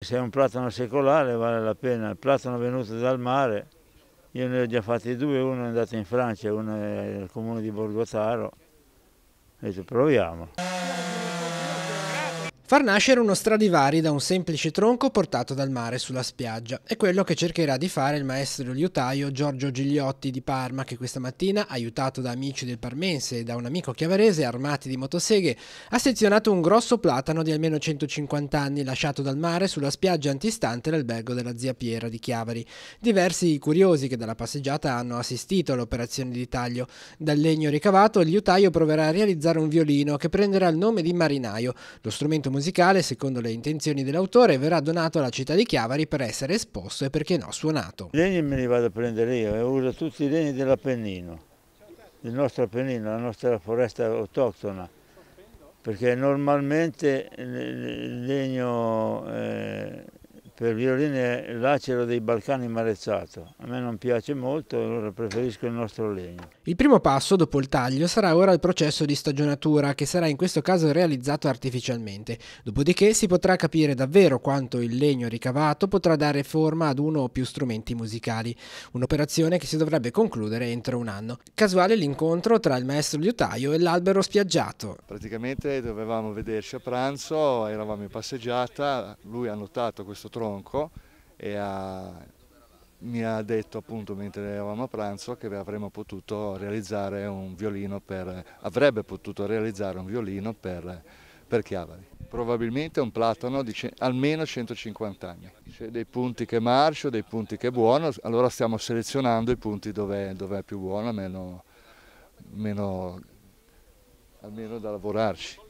Se è un platano secolare vale la pena, il platano venuto dal mare, io ne ho già fatti due, uno è andato in Francia e uno è nel comune di Borgotaro, ho detto proviamo. Far nascere uno Stradivari da un semplice tronco portato dal mare sulla spiaggia è quello che cercherà di fare il maestro liutaio Giorgio Gigliotti di Parma, che questa mattina, aiutato da amici del Parmense e da un amico chiavarese armati di motoseghe, ha sezionato un grosso platano di almeno 150 anni lasciato dal mare sulla spiaggia antistante l'albergo della zia Piera di Chiavari. Diversi i curiosi che dalla passeggiata hanno assistito all'operazione di taglio. Dal legno ricavato il liutaio proverà a realizzare un violino che prenderà il nome di marinaio. Lo strumento musicale, secondo le intenzioni dell'autore, verrà donato alla città di Chiavari per essere esposto e, perché no, suonato. I legni me li vado a prendere io e uso tutti i legni dell'Appennino, del nostro Appennino, la nostra foresta autoctona, perché normalmente il legno per violini è l'acero dei Balcani marezzato. A me non piace molto, allora preferisco il nostro legno. Il primo passo, dopo il taglio, sarà ora il processo di stagionatura, che sarà in questo caso realizzato artificialmente. Dopodiché si potrà capire davvero quanto il legno ricavato potrà dare forma ad uno o più strumenti musicali. Un'operazione che si dovrebbe concludere entro un anno. Casuale l'incontro tra il maestro liutaio e l'albero spiaggiato. Praticamente dovevamo vederci a pranzo, eravamo in passeggiata, lui ha notato questo tronco e mi ha detto appunto mentre eravamo a pranzo che avrebbe potuto realizzare un violino per Chiavari. Probabilmente è un platano di almeno 150 anni. C'è dei punti che marcio, dei punti che è buono, allora stiamo selezionando i punti dove è più buono, almeno da lavorarci.